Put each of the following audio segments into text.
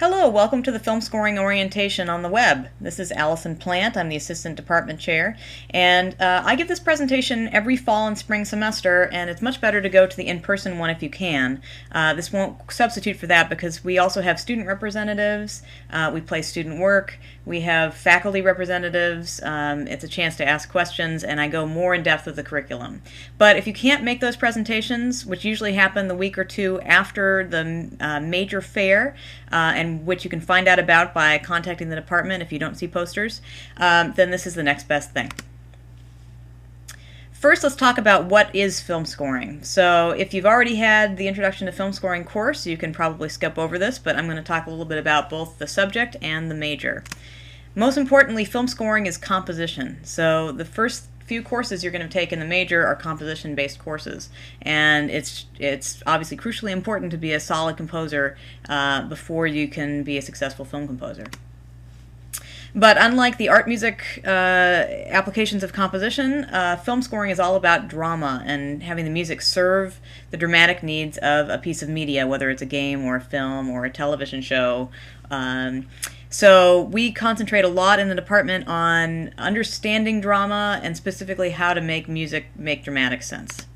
Hello, welcome to the Film Scoring Orientation on the web. This is Alison Plante. I'm the Assistant Department Chair, and I give this presentation every fall and spring semester, and it's much better to go to the in-person one if you can. This won't substitute for that because we also have student representatives, we play student work, we have faculty representatives, it's a chance to ask questions, and I go more in depth with the curriculum. But if you can't make those presentations, which usually happen the week or two after the major fair, and which you can find out about by contacting the department if you don't see posters, then this is the next best thing. First, let's talk about what is film scoring. So if you've already had the Introduction to Film Scoring course, you can probably skip over this, but I'm going to talk a little bit about both the subject and the major. Most importantly, film scoring is composition. So the first few courses you're going to take in the major are composition-based courses, and it's obviously crucially important to be a solid composer before you can be a successful film composer. But unlike the art music applications of composition, film scoring is all about drama and having the music serve the dramatic needs of a piece of media, whether it's a game or a film or a television show. So we concentrate a lot in the department on understanding drama and specifically how to make music make dramatic sense.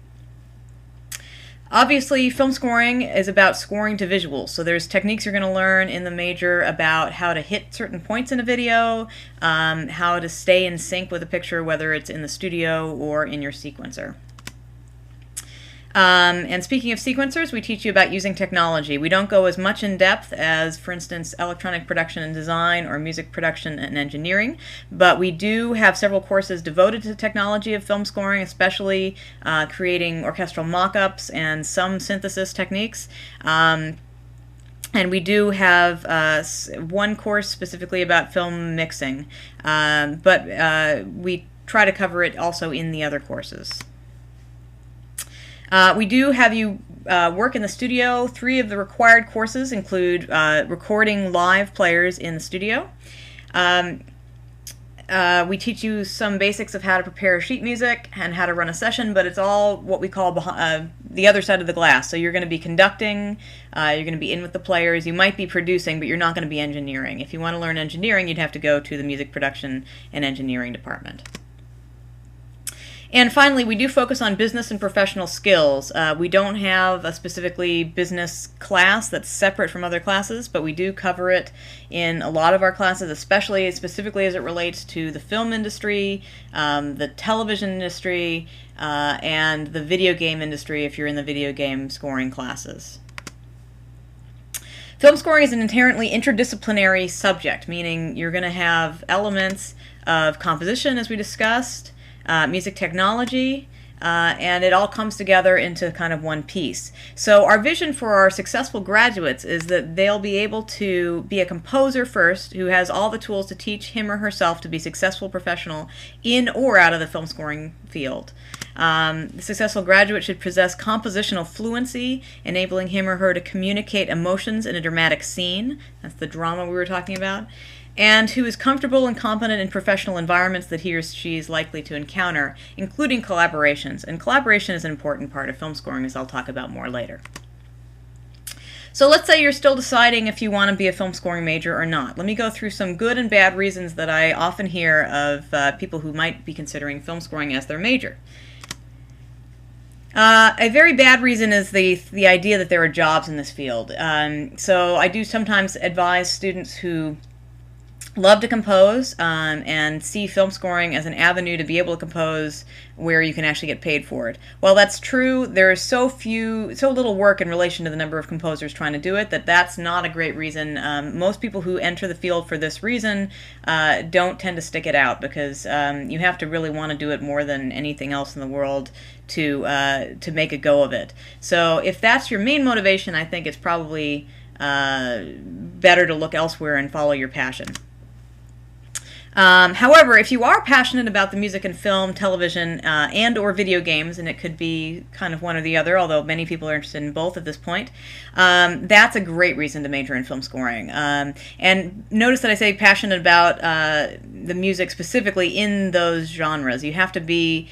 Obviously, film scoring is about scoring to visuals, so there's techniques you're going to learn in the major about how to hit certain points in a video, how to stay in sync with a picture, whether it's in the studio or in your sequencer. And speaking of sequencers, we teach you about using technology. We don't go as much in depth as, for instance, electronic production and design or music production and engineering, but we do have several courses devoted to the technology of film scoring, especially creating orchestral mock-ups and some synthesis techniques. And we do have one course specifically about film mixing, but we try to cover it also in the other courses. We do have you work in the studio. 3 of the required courses include recording live players in the studio. We teach you some basics of how to prepare sheet music and how to run a session, but it's all what we call the other side of the glass. So you're going to be conducting, you're going to be in with the players, you might be producing, but you're not going to be engineering. If you want to learn engineering, you'd have to go to the music production and engineering department. And finally, we do focus on business and professional skills. We don't have a specifically business class that's separate from other classes, but we do cover it in a lot of our classes, especially specifically as it relates to the film industry, the television industry, and the video game industry if you're in the video game scoring classes. Film scoring is an inherently interdisciplinary subject, meaning you're going to have elements of composition, as we discussed, music technology, and it all comes together into kind of one piece. So our vision for our successful graduates is that they'll be able to be a composer first who has all the tools to teach him or herself to be a successful professional in or out of the film scoring field. The successful graduate should possess compositional fluency, enabling him or her to communicate emotions in a dramatic scene. That's the drama we were talking about. And who is comfortable and competent in professional environments that he or she is likely to encounter, including collaborations. And collaboration is an important part of film scoring, as I'll talk about more later. So let's say you're still deciding if you want to be a film scoring major or not. Let me go through some good and bad reasons that I often hear of people who might be considering film scoring as their major. A very bad reason is the idea that there are jobs in this field. So I do sometimes advise students who love to compose and see film scoring as an avenue to be able to compose where you can actually get paid for it. While that's true, there is so little work in relation to the number of composers trying to do it that's not a great reason. Most people who enter the field for this reason don't tend to stick it out because you have to really want to do it more than anything else in the world to make a go of it. So if that's your main motivation, I think it's probably better to look elsewhere and follow your passion. However, if you are passionate about the music and film, television, and or video games, and it could be kind of one or the other, although many people are interested in both at this point, that's a great reason to major in film scoring. And notice that I say passionate about the music specifically in those genres. You have to be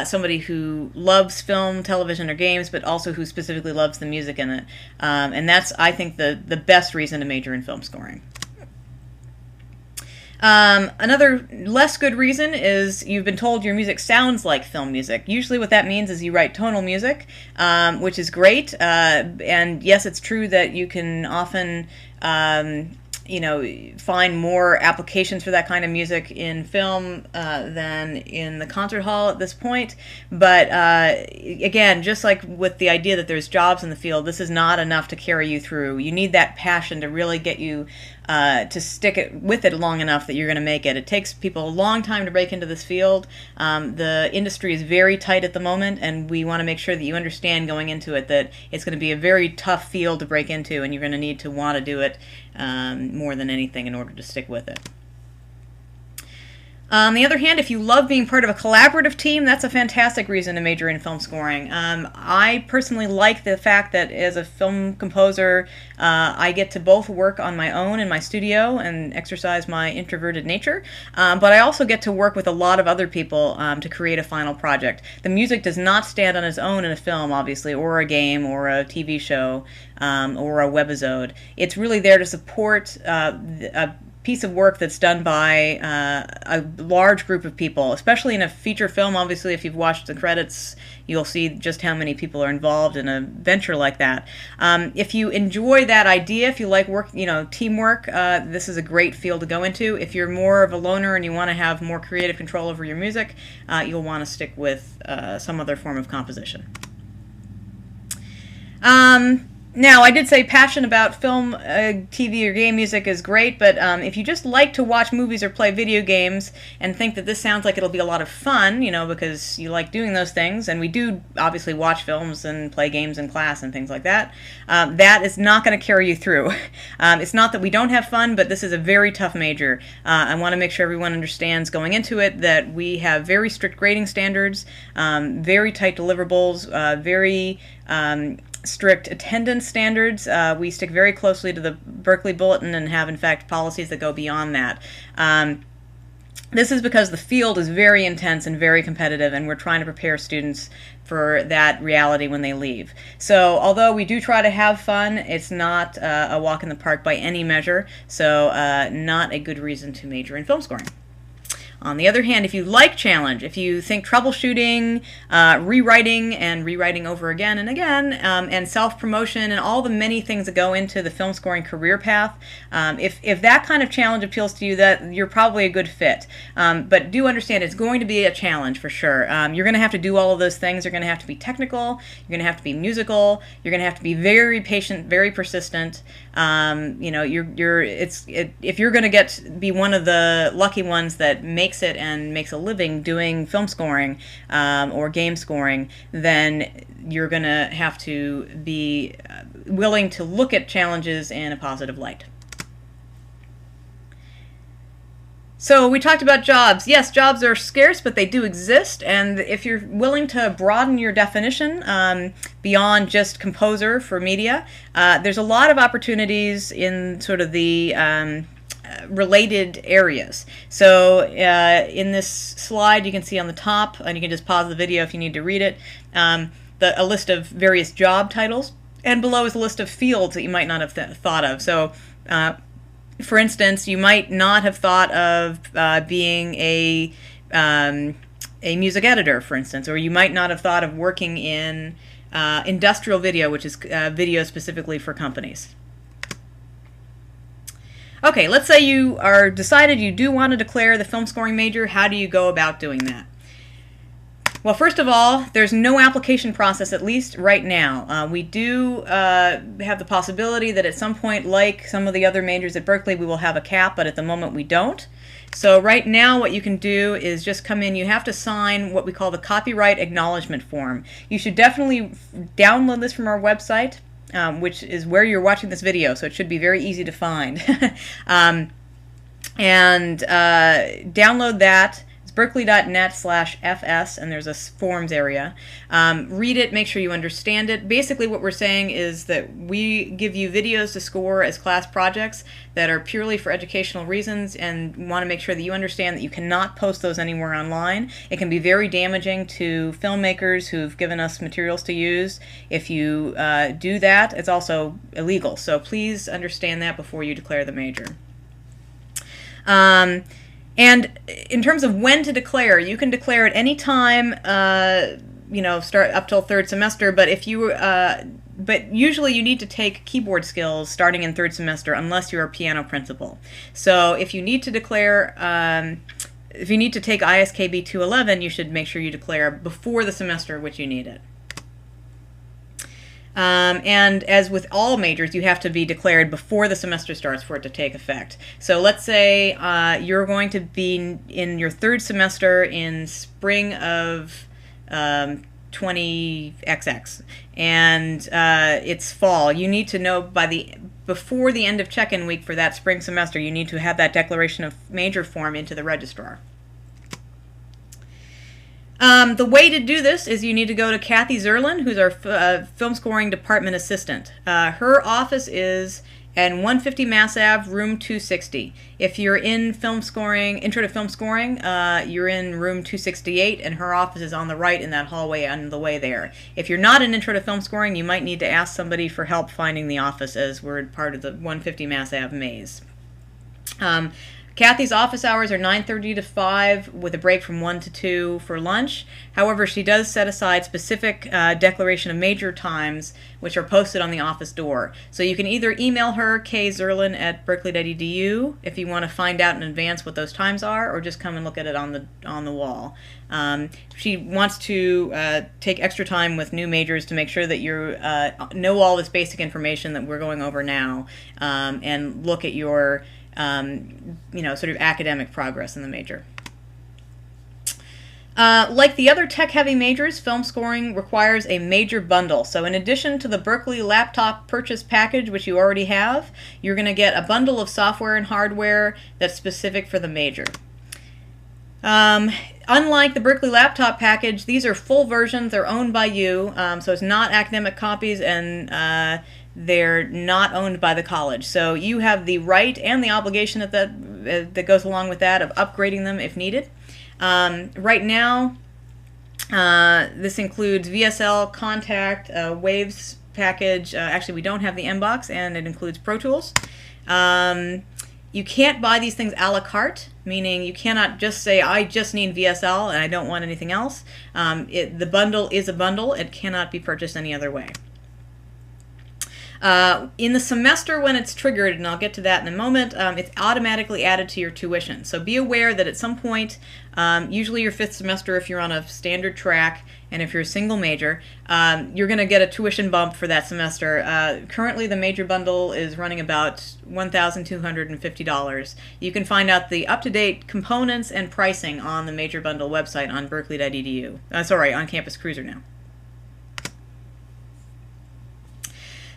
somebody who loves film, television, or games, but also who specifically loves the music in it. And that's, I think, the best reason to major in film scoring. Another less good reason is you've been told your music sounds like film music. Usually what that means is you write tonal music, which is great. And yes, it's true that you can often find more applications for that kind of music in film than in the concert hall at this point. But again, just like with the idea that there's jobs in the field, this is not enough to carry you through. You need that passion to really get you to stick with it long enough that you're going to make it. It takes people a long time to break into this field. The industry is very tight at the moment, and we want to make sure that you understand going into it that it's going to be a very tough field to break into, and you're going to need to want to do it more than anything in order to stick with it. On the other hand, if you love being part of a collaborative team, that's a fantastic reason to major in film scoring. I personally like the fact that as a film composer, I get to both work on my own in my studio and exercise my introverted nature, but I also get to work with a lot of other people to create a final project. The music does not stand on its own in a film, obviously, or a game, or a TV show, or a webisode. It's really there to support a piece of work that's done by a large group of people, especially in a feature film. Obviously, if you've watched the credits, you'll see just how many people are involved in a venture like that. If you enjoy that idea, if you like work, teamwork, this is a great field to go into. If you're more of a loner and you want to have more creative control over your music, you'll want to stick with some other form of composition. Now, I did say passion about film, TV, or game music is great, but if you just like to watch movies or play video games and think that this sounds like it'll be a lot of fun, because you like doing those things, and we do obviously watch films and play games in class and things like that, that is not going to carry you through. It's not that we don't have fun, but this is a very tough major. I want to make sure everyone understands going into it that we have very strict grading standards, very tight deliverables, very strict attendance standards. We stick very closely to the Berklee Bulletin and have, in fact, policies that go beyond that. This is because the field is very intense and very competitive, and we're trying to prepare students for that reality when they leave. So although we do try to have fun, it's not a walk in the park by any measure, so not a good reason to major in film scoring. On the other hand, if you like challenge, if you think troubleshooting, rewriting and rewriting over again and again, and self-promotion and all the many things that go into the film scoring career path, if that kind of challenge appeals to you, that you're probably a good fit. But do understand it's going to be a challenge for sure. You're going to have to do all of those things. You're going to have to be technical. You're going to have to be musical. You're going to have to be very patient, very persistent. If you're going to be one of the lucky ones that makes it and makes a living doing film scoring or game scoring, then you're going to have to be willing to look at challenges in a positive light. So we talked about jobs. Yes, jobs are scarce, but they do exist, and if you're willing to broaden your definition beyond just composer for media, there's a lot of opportunities in sort of the related areas. So in this slide, you can see on the top, and you can just pause the video if you need to read it, a list of various job titles, and below is a list of fields that you might not have thought of. So for instance, you might not have thought of being a music editor, for instance, or you might not have thought of working in industrial video, which is video specifically for companies. Okay, let's say you are decided you do want to declare the film scoring major. How do you go about doing that? Well, first of all, there's no application process, at least right now. We do have the possibility that at some point, like some of the other majors at Berklee, we will have a cap, but at the moment we don't. So right now what you can do is just come in. You have to sign what we call the copyright acknowledgement form. You should definitely download this from our website, which is where you're watching this video, so it should be very easy to find. and download that. Berklee.net/fs, and there's a forms area. Read it, make sure you understand it. Basically what we're saying is that we give you videos to score as class projects that are purely for educational reasons, and want to make sure that you understand that you cannot post those anywhere online. It can be very damaging to filmmakers who've given us materials to use. If you do that, it's also illegal. So please understand that before you declare the major. And in terms of when to declare, you can declare at any time, start up till third semester. But if you, but usually you need to take keyboard skills starting in third semester, unless you're a piano principal. So if you need to declare, if you need to take ISKB 211, you should make sure you declare before the semester which you need it. And as with all majors, you have to be declared before the semester starts for it to take effect. So let's say you're going to be in your third semester in spring of 20XX, and it's fall. You need to know before the end of check-in week for that spring semester, you need to have that declaration of major form into the registrar. The way to do this is you need to go to Kathy Zerlin, who's our film scoring department assistant. Her office is at 150 Mass Ave, room 260. If you're in film scoring, intro to film scoring, you're in room 268, and her office is on the right in that hallway on the way there. If you're not in intro to film scoring, you might need to ask somebody for help finding the office, as we're part of the 150 Mass Ave maze. Kathy's office hours are 9:30 to 5 with a break from 1 to 2 for lunch. However, she does set aside specific declaration of major times which are posted on the office door. So you can either email her, kzerlin@berklee.edu, if you want to find out in advance what those times are, or just come and look at it on the wall. She wants to take extra time with new majors to make sure that you know all this basic information that we're going over now, and look at your sort of academic progress in the major. Like the other tech-heavy majors, film scoring requires a major bundle. So in addition to the Berklee laptop purchase package, which you already have, you're going to get a bundle of software and hardware that's specific for the major. Unlike the Berklee laptop package, these are full versions. They're owned by you, so it's not academic copies, and they're not owned by the college. So you have the right and the obligation that goes along with that of upgrading them if needed. Right now, this includes VSL, Contact, Waves package. Actually, we don't have the MBox, and it includes Pro Tools. You can't buy these things a la carte, meaning you cannot just say, I just need VSL and I don't want anything else. The bundle is a bundle. It cannot be purchased any other way. In the semester when it's triggered, and I'll get to that in a moment, it's automatically added to your tuition. So be aware that at some point, usually your fifth semester if you're on a standard track, and if you're a single major, you're going to get a tuition bump for that semester. Currently the major bundle is running about $1,250. You can find out the up-to-date components and pricing on the major bundle website on berklee.edu. On Campus Cruiser now.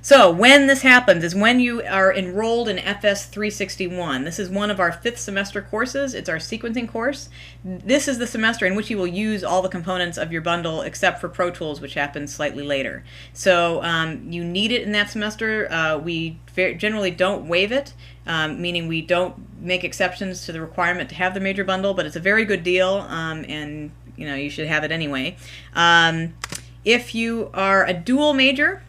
So when this happens is when you are enrolled in FS 361. This is one of our fifth semester courses. It's our sequencing course. This is the semester in which you will use all the components of your bundle except for Pro Tools, which happens slightly later. So you need it in that semester. We generally don't waive it, meaning we don't make exceptions to the requirement to have the major bundle, but it's a very good deal, and you should have it anyway. If you are a dual major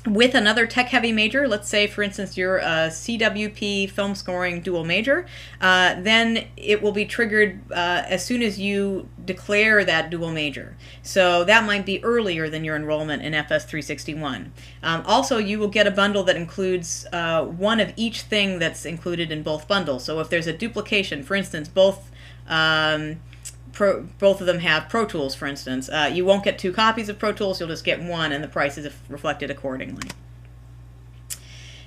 with another tech-heavy major, let's say, for instance, you're a CWP film scoring dual major, then it will be triggered as soon as you declare that dual major. So that might be earlier than your enrollment in FS 361. Also, you will get a bundle that includes one of each thing that's included in both bundles. So if there's a duplication, for instance, both of them have Pro Tools, for instance. You won't get 2 copies of Pro Tools, you'll just get one, and the price is reflected accordingly.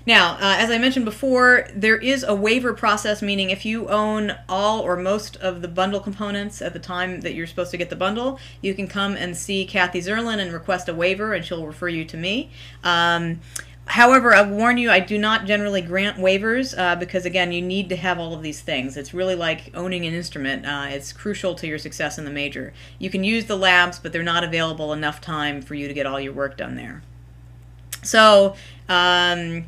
Now, as I mentioned before, there is a waiver process, meaning if you own all or most of the bundle components at the time that you're supposed to get the bundle, you can come and see Kathy Zerlin and request a waiver, and she'll refer you to me. However, I warn you, I do not generally grant waivers because, again, you need to have all of these things. It's really like owning an instrument. It's crucial to your success in the major. You can use the labs, but they're not available enough time for you to get all your work done there. So, the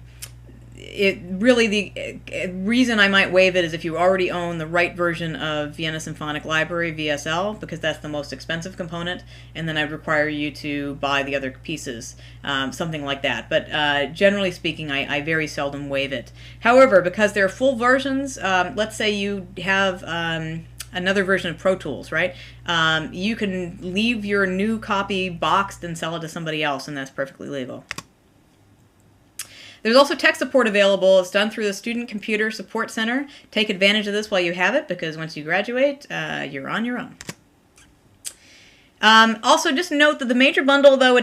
reason I might waive it is if you already own the right version of Vienna Symphonic Library, VSL, because that's the most expensive component, and then I'd require you to buy the other pieces, something like that. But generally speaking, I very seldom waive it. However, because they're full versions, let's say you have another version of Pro Tools, right? You can leave your new copy boxed and sell it to somebody else, and that's perfectly legal. There's also tech support available. It's done through the Student Computer Support Center. Take advantage of this while you have it, because once you graduate, you're on your own. Also, just note that the major bundle, though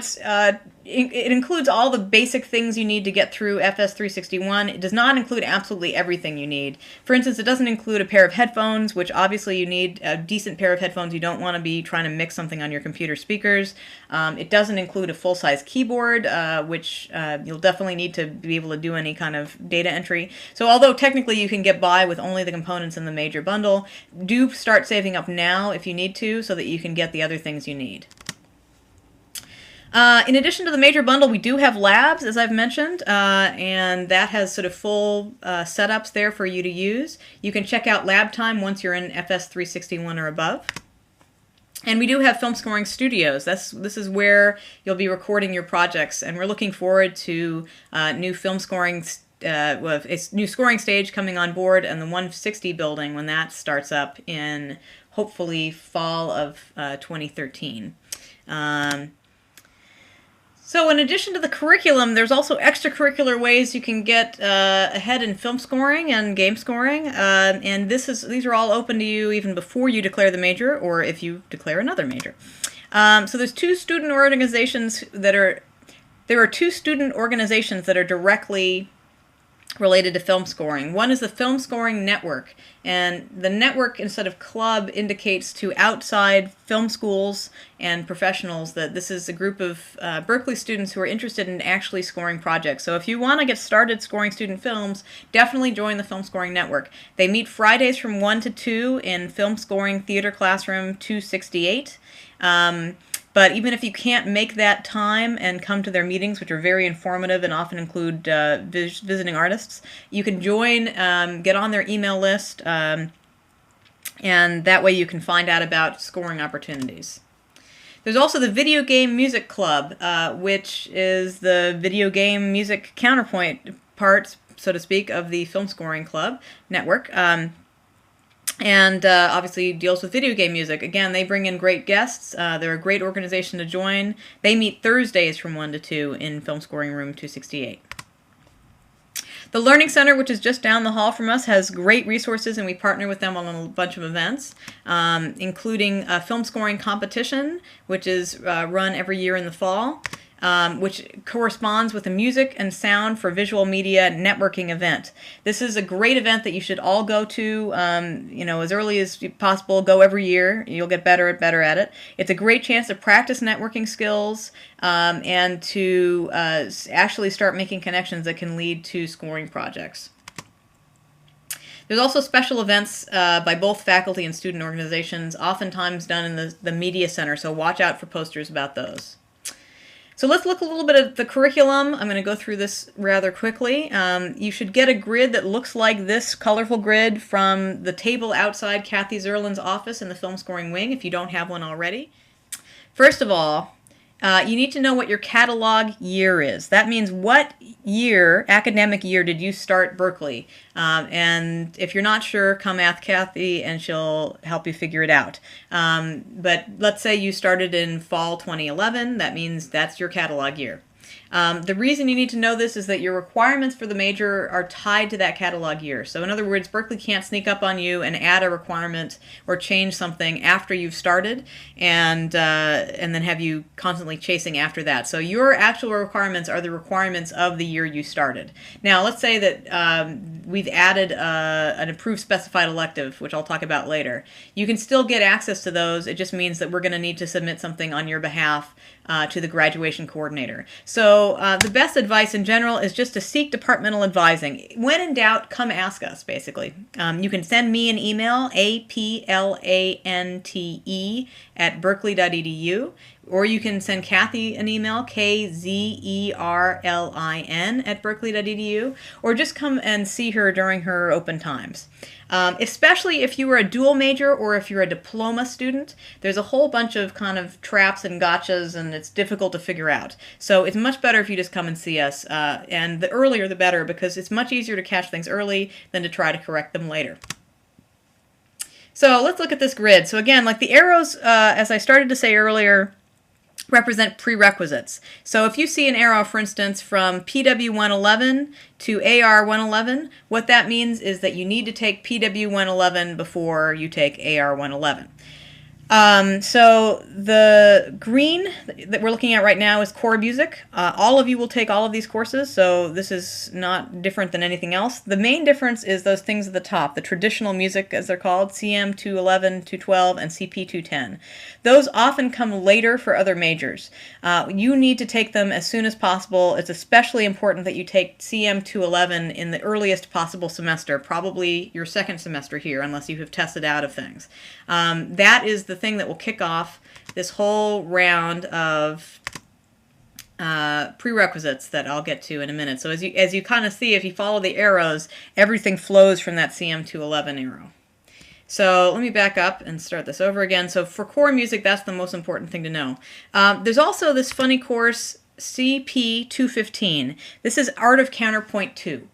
it includes all the basic things you need to get through FS361. It does not include absolutely everything you need. For instance, it doesn't include a pair of headphones, which obviously you need a decent pair of headphones. You don't want to be trying to mix something on your computer speakers. It doesn't include a full-size keyboard, which you'll definitely need to be able to do any kind of data entry. So although technically you can get by with only the components in the major bundle, do start saving up now if you need to so that you can get the other things you need. In addition to the major bundle, we do have labs, as I've mentioned, and that has sort of full setups there for you to use. You can check out lab time once you're in FS361 or above. And we do have film scoring studios. This is where you'll be recording your projects, and we're looking forward to new film scoring, a new scoring stage coming on board, and the 160 building when that starts up in hopefully fall of 2013. So in addition to the curriculum, there's also extracurricular ways you can get ahead in film scoring and game scoring, and these are all open to you even before you declare the major or if you declare another major. So there's two student organizations there are two student organizations that are directly related to film scoring. One is the Film Scoring Network, and the network instead of club indicates to outside film schools and professionals that this is a group of Berklee students who are interested in actually scoring projects. So if you want to get started scoring student films, definitely join the Film Scoring Network. They meet Fridays from 1 to 2 in Film Scoring Theater Classroom 268. But even if you can't make that time and come to their meetings, which are very informative and often include visiting artists, you can join, get on their email list, and that way you can find out about scoring opportunities. There's also the Video Game Music Club, which is the video game music counterpoint part, so to speak, of the Film Scoring Club network. And obviously deals with video game music. Again, they bring in great guests. They're a great organization to join. They meet Thursdays from 1 to 2 in Film Scoring Room 268. The Learning Center, which is just down the hall from us, has great resources, and we partner with them on a bunch of events, including a film scoring competition, which is run every year in the fall. Which corresponds with a music and sound for visual media networking event. This is a great event that you should all go to, as early as possible. Go every year. You'll get better at it. It's a great chance to practice networking skills and to actually start making connections that can lead to scoring projects. There's also special events by both faculty and student organizations, oftentimes done in the media center, so watch out for posters about those. So let's look a little bit at the curriculum. I'm going to go through this rather quickly. You should get a grid that looks like this colorful grid from the table outside Kathy Zerlin's office in the film scoring wing, if you don't have one already. First of all, you need to know what your catalog year is. That means what year, academic year, did you start Berklee? And if you're not sure, come ask Kathy and she'll help you figure it out. But let's say you started in fall 2011. That means that's your catalog year. The reason you need to know this is that your requirements for the major are tied to that catalog year. So in other words, Berklee can't sneak up on you and add a requirement or change something after you've started and then have you constantly chasing after that. So your actual requirements are the requirements of the year you started. Now let's say that we've added an approved specified elective, which I'll talk about later. You can still get access to those. It just means that we're going to need to submit something on your behalf to the graduation coordinator. So the best advice in general is just to seek departmental advising. When in doubt, come ask us, basically. You can send me an email, aplante@berklee.edu, or you can send Kathy an email, kzerlin@berklee.edu, or just come and see her during her open times. Especially if you were a dual major or if you're a diploma student, there's a whole bunch of kind of traps and gotchas, and it's difficult to figure out. So it's much better if you just come and see us, and the earlier the better, because it's much easier to catch things early than to try to correct them later. So let's look at this grid. So again, like the arrows, as I started to say earlier, represent prerequisites. So if you see an arrow, for instance, from PW 111 to AR 111, what that means is that you need to take PW 111 before you take AR 111. So the green that we're looking at right now is core music. All of you will take all of these courses, so this is not different than anything else. The main difference is those things at the top, the traditional music, as they're called, CM 211, 212, and CP 210. Those often come later for other majors. You need to take them as soon as possible. It's especially important that you take CM 211 in the earliest possible semester, probably your second semester here, unless you have tested out of things. That is the thing that will kick off this whole round of prerequisites that I'll get to in a minute. So as you kind of see, if you follow the arrows, everything flows from that CM211 arrow. So let me back up and start this over again. So for core music, that's the most important thing to know. There's also this funny course, CP215. This is Art of Counterpoint 2.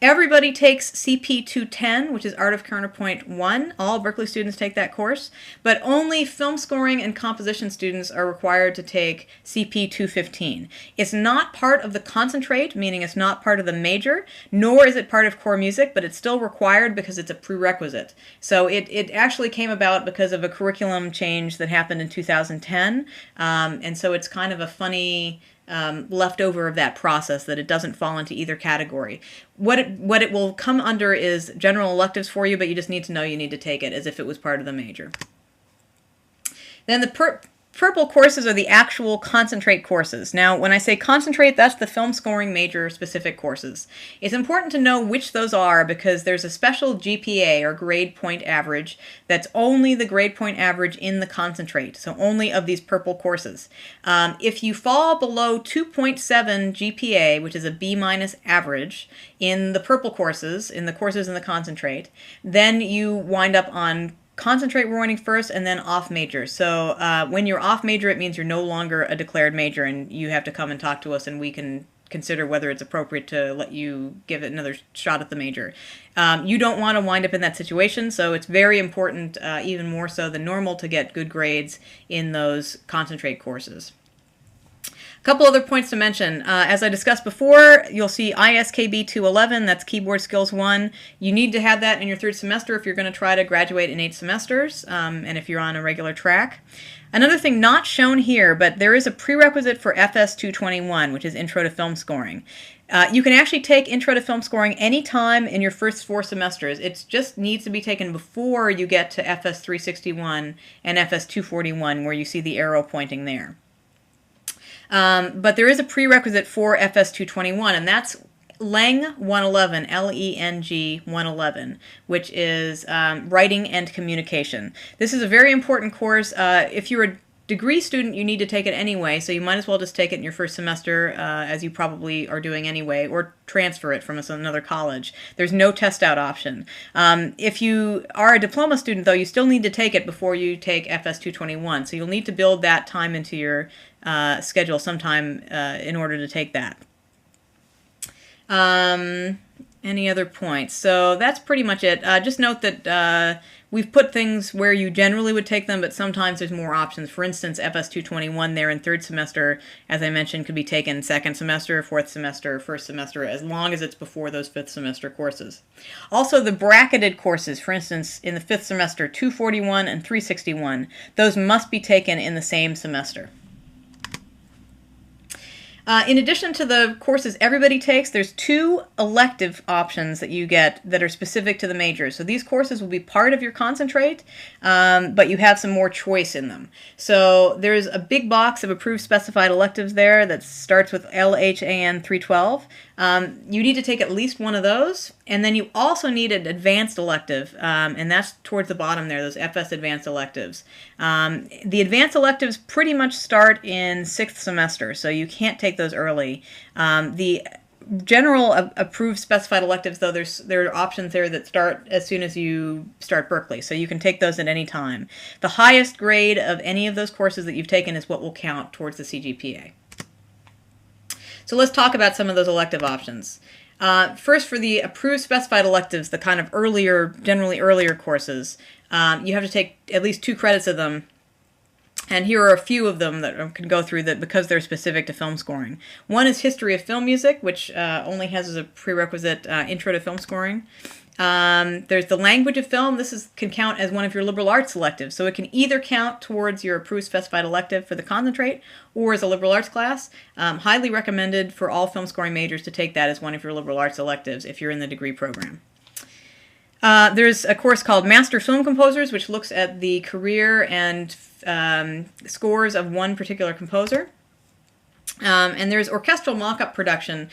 Everybody takes CP210, which is Art of Counterpoint 1. All Berklee students take that course, but only film scoring and composition students are required to take CP215. It's not part of the concentrate, meaning it's not part of the major, nor is it part of core music, but it's still required because it's a prerequisite. So it actually came about because of a curriculum change that happened in 2010, and so it's kind of a funny leftover of that process, that it doesn't fall into either category. What it will come under is general electives for you, but you just need to know you need to take it as if it was part of the major. Then the purple courses are the actual concentrate courses. Now, when I say concentrate, that's the film scoring major specific courses. It's important to know which those are because there's a special GPA, or grade point average, that's only the grade point average in the concentrate, so only of these purple courses. If you fall below 2.7 GPA, which is a B- average, in the purple courses, in the courses in the concentrate, then you wind up on concentrate warning first and then off major. So when you're off major, it means you're no longer a declared major, and you have to come and talk to us, and we can consider whether it's appropriate to let you give it another shot at the major. You don't want to wind up in that situation, so it's very important, even more so than normal, to get good grades in those concentrate courses. Couple other points to mention. As I discussed before, you'll see ISKB 211, that's Keyboard Skills 1. You need to have that in your third semester if you're going to try to graduate in 8 semesters, and if you're on a regular track. Another thing not shown here, but there is a prerequisite for FS 221, which is Intro to Film Scoring. You can actually take Intro to Film Scoring anytime in your first 4 semesters. It just needs to be taken before you get to FS 361 and FS 241, where you see the arrow pointing there. But there is a prerequisite for FS 221, and that's Leng 111, L-E-N-G 111, which is Writing and Communication. This is a very important course. If you're a degree student, you need to take it anyway, so you might as well just take it in your first semester, as you probably are doing anyway, or transfer it from another college. There's no test out option. If you are a diploma student, though, you still need to take it before you take FS 221, so you'll need to build that time into your schedule sometime in order to take that. Any other points? So that's pretty much it. Just note that we've put things where you generally would take them, but sometimes there's more options. For instance, FS 221 there in third semester, as I mentioned, could be taken second semester, fourth semester, first semester, as long as it's before those fifth semester courses. Also, the bracketed courses, for instance, in the fifth semester, 241 and 361, those must be taken in the same semester. In addition to the courses everybody takes, there's 2 elective options that you get that are specific to the majors. So these courses will be part of your concentrate, but you have some more choice in them. So there's a big box of approved specified electives there that starts with LHAN 312. You need to take at least one of those, and then you also need an advanced elective, and that's towards the bottom there, those FS advanced electives. The advanced electives pretty much start in 6th semester, so you can't take those early. The general approved specified electives, though, there are options there that start as soon as you start Berklee, so you can take those at any time. The highest grade of any of those courses that you've taken is what will count towards the CGPA. So let's talk about some of those elective options. First, for the approved specified electives, the kind of generally earlier courses, you have to take at least 2 credits of them. And here are a few of them that I can go through that because they're specific to film scoring. One is History of Film Music, which only has as a prerequisite Intro to Film Scoring. There's the Language of Film. This can count as one of your liberal arts electives. So it can either count towards your approved specified elective for the concentrate or as a liberal arts class. Highly recommended for all film scoring majors to take that as one of your liberal arts electives if you're in the degree program. There's a course called Master Film Composers, which looks at the career and scores of one particular composer. And there's orchestral mock-up production,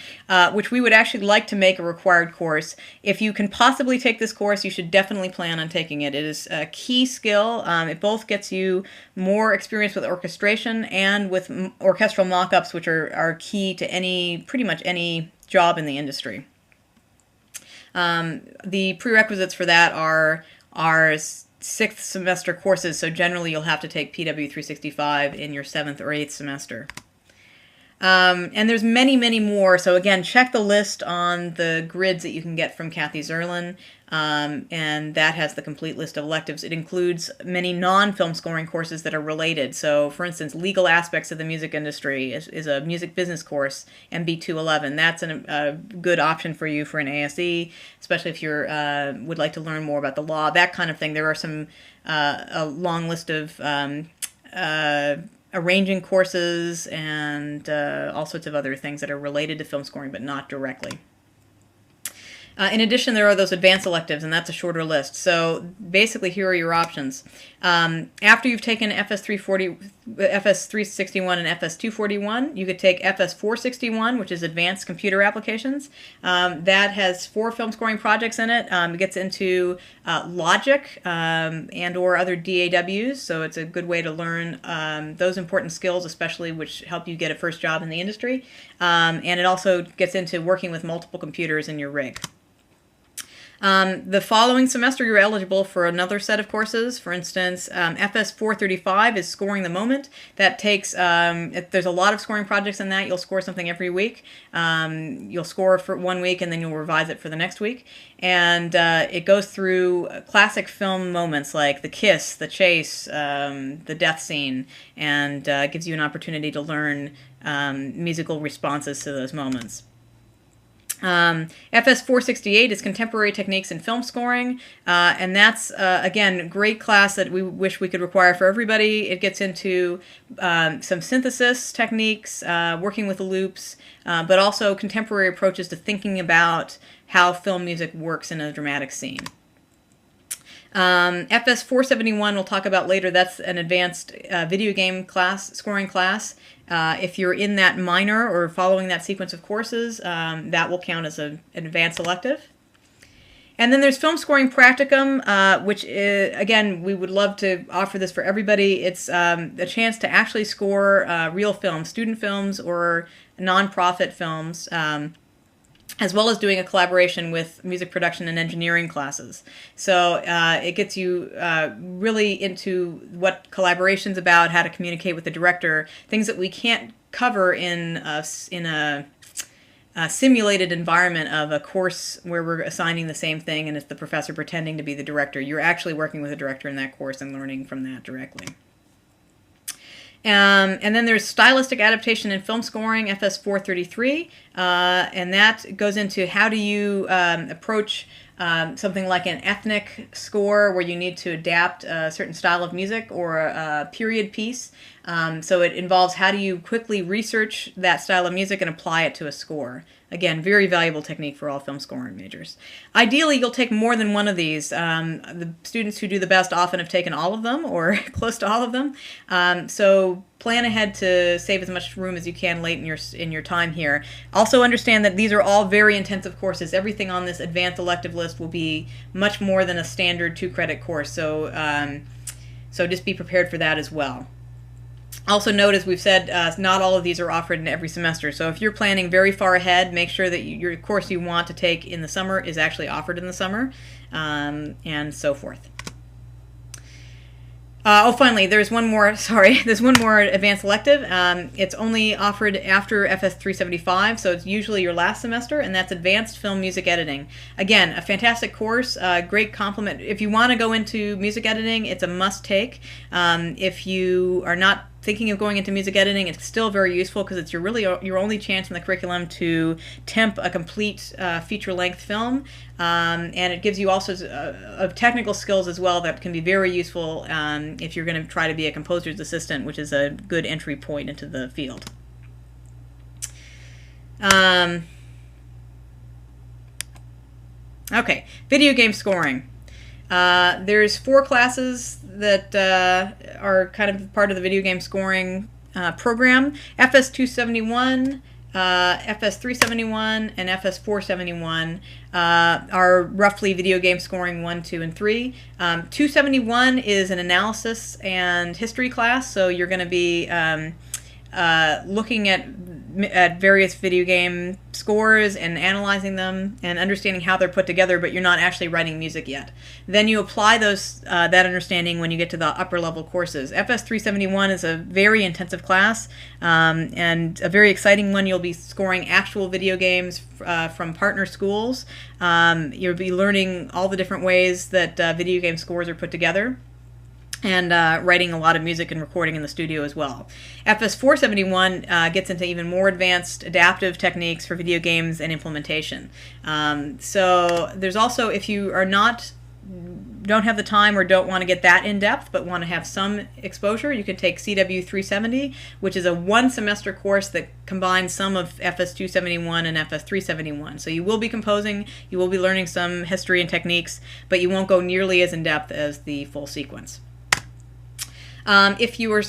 which we would actually like to make a required course. If you can possibly take this course, you should definitely plan on taking it. It is a key skill. It both gets you more experience with orchestration and with orchestral mock-ups, which are key to pretty much any job in the industry. The prerequisites for that are 6th semester courses, so generally you'll have to take PW 365 in your 7th or 8th semester. And there's many, many more. So again, check the list on the grids that you can get from Kathy Zerlin, and that has the complete list of electives. It includes many non-film scoring courses that are related. So for instance, Legal Aspects of the Music Industry is a music business course, MB 211. That's a good option for you for an ASE, especially if you would like to learn more about the law, that kind of thing. There are a long list of arranging courses and all sorts of other things that are related to film scoring but not directly. In addition, there are those advanced electives, and that's a shorter list. So basically, here are your options. After you've taken FS 361 and FS 241, you could take FS 461, which is Advanced Computer Applications. That has 4 film scoring projects in it. It gets into logic and or other DAWs, so it's a good way to learn those important skills, especially which help you get a first job in the industry. And it also gets into working with multiple computers in your rig. The following semester, you're eligible for another set of courses. For instance, FS 435 is Scoring the Moment. That takes, there's a lot of scoring projects in that. You'll score something every week. You'll score for 1 week, and then you'll revise it for the next week. And it goes through classic film moments like the kiss, the chase, the death scene, and gives you an opportunity to learn musical responses to those moments. FS 468 is Contemporary Techniques in Film Scoring, and that's, again, a great class that we wish we could require for everybody. It gets into some synthesis techniques, working with loops, but also contemporary approaches to thinking about how film music works in a dramatic scene. FS 471 we'll talk about later. That's an advanced video game scoring class. If you're in that minor or following that sequence of courses, that will count as an advanced elective. And then there's Film Scoring Practicum, which is, again, we would love to offer this for everybody. It's a chance to actually score real films, student films or nonprofit films, as well as doing a collaboration with music production and engineering classes. So it gets you really into what collaboration's about, how to communicate with the director, things that we can't cover in a simulated environment of a course where we're assigning the same thing and it's the professor pretending to be the director. You're actually working with the director in that course and learning from that directly. And then there's Stylistic Adaptation in Film Scoring, FS 433, and that goes into how do you approach something like an ethnic score where you need to adapt a certain style of music, or a period piece. So it involves how do you quickly research that style of music and apply it to a score. Again, very valuable technique for all film scoring majors. Ideally, you'll take more than one of these. The students who do the best often have taken all of them, or close to all of them. So plan ahead to save as much room as you can late in your time here. Also understand that these are all very intensive courses. Everything on this advanced elective list will be much more than a standard 2-credit course. So just be prepared for that as well. Also note, as we've said, not all of these are offered in every semester. So if you're planning very far ahead, make sure that your course you want to take in the summer is actually offered in the summer, and so forth. Finally, there's one more advanced elective. It's only offered after FS 375, so it's usually your last semester, and that's Advanced Film Music Editing. Again, a fantastic course, great complement. If you want to go into music editing, it's a must-take. If you are not thinking of going into music editing, it's still very useful because it's your only chance in the curriculum to temp a complete feature-length film, and it gives you also of technical skills as well that can be very useful if you're going to try to be a composer's assistant, which is a good entry point into the field. Okay, video game scoring. There's 4 classes that are kind of part of the video game scoring program. FS 271, FS 371, and FS 471 are roughly video game scoring 1, 2, and 3. 271 is an analysis and history class, so you're going to be looking at various video game scores and analyzing them and understanding how they're put together, but you're not actually writing music yet. Then you apply that understanding when you get to the upper level courses. FS 371 is a very intensive class and a very exciting one. You'll be scoring actual video games from partner schools. You'll be learning all the different ways that video game scores are put together, and writing a lot of music and recording in the studio as well. FS 471 gets into even more advanced adaptive techniques for video games and implementation. So there's also, if you don't have the time or don't want to get that in-depth but want to have some exposure, you can take CW 370, which is a 1-semester course that combines some of FS 271 and FS 371. So you will be composing, you will be learning some history and techniques, but you won't go nearly as in-depth as the full sequence. If you are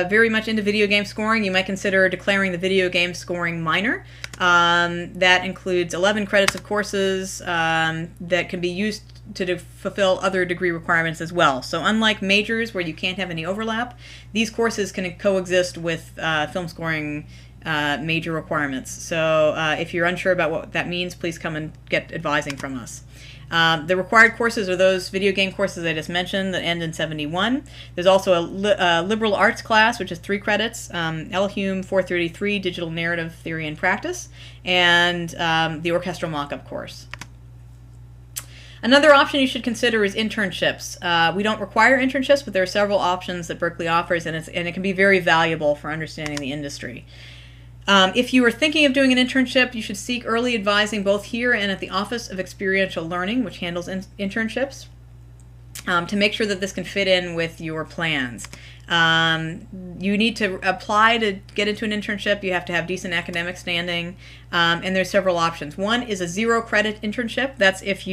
very much into video game scoring, you might consider declaring the video game scoring minor. That includes 11 credits of courses that can be used to fulfill other degree requirements as well. So unlike majors where you can't have any overlap, these courses can coexist with film scoring major requirements. So if you're unsure about what that means, please come and get advising from us. The required courses are those video game courses I just mentioned that end in 71. There's also a liberal arts class, which is 3 credits, Elhume 433, Digital Narrative Theory and Practice, and the orchestral mock-up course. Another option you should consider is internships. We don't require internships, but there are several options that Berklee offers, and it can be very valuable for understanding the industry. If you are thinking of doing an internship, you should seek early advising both here and at the Office of Experiential Learning, which handles internships, to make sure that this can fit in with your plans. You need to apply to get into an internship. You have to have decent academic standing, and there's several options. One is a 0-credit internship. That's if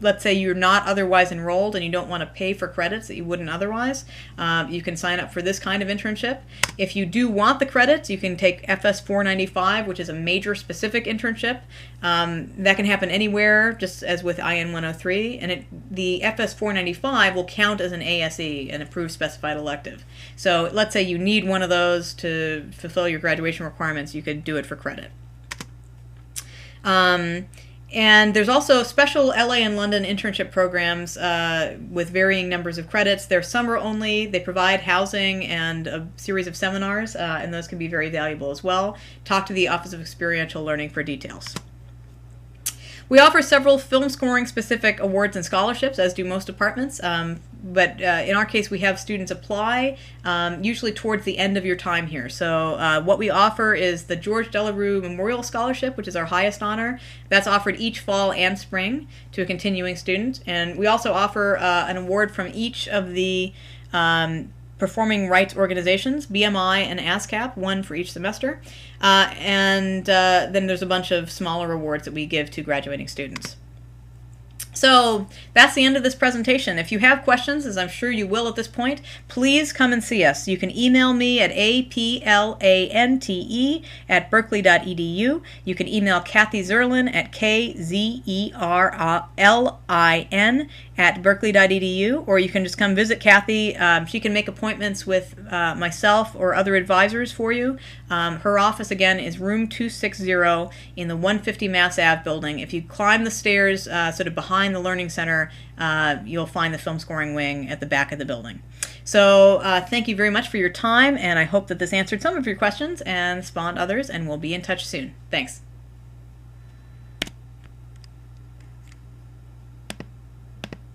let's say you're not otherwise enrolled and you don't want to pay for credits that you wouldn't otherwise. You can sign up for this kind of internship. If you do want the credits, you can take FS 495, which is a major-specific internship. That can happen anywhere, just as with IN 103, and the FS 495 will count as an ASE, an approved specified elective. So let's say you need one of those to fulfill your graduation requirements, you could do it for credit. And there's also special LA and London internship programs with varying numbers of credits. They're summer only. They provide housing and a series of seminars, and those can be very valuable as well. Talk to the Office of Experiential Learning for details. We offer several film scoring specific awards and scholarships, as do most departments. But in our case, we have students apply usually towards the end of your time here. So what we offer is the George Delarue Memorial Scholarship, which is our highest honor. That's offered each fall and spring to a continuing student. And we also offer an award from each of the performing rights organizations, BMI and ASCAP, one for each semester. And then there's a bunch of smaller awards that we give to graduating students. So that's the end of this presentation. If you have questions, as I'm sure you will at this point, please come and see us. You can email me at aplante@berklee.edu. You can email Kathy Zerlin at kzerlin@berklee.edu, or you can just come visit Kathy. She can make appointments with myself or other advisors for you. Her office, again, is room 260 in the 150 Mass Ave building. If you climb the stairs sort of behind the Learning Center, you'll find the film scoring wing at the back of the building. So thank you very much for your time, and I hope that this answered some of your questions and spawned others, and we'll be in touch soon. Thanks.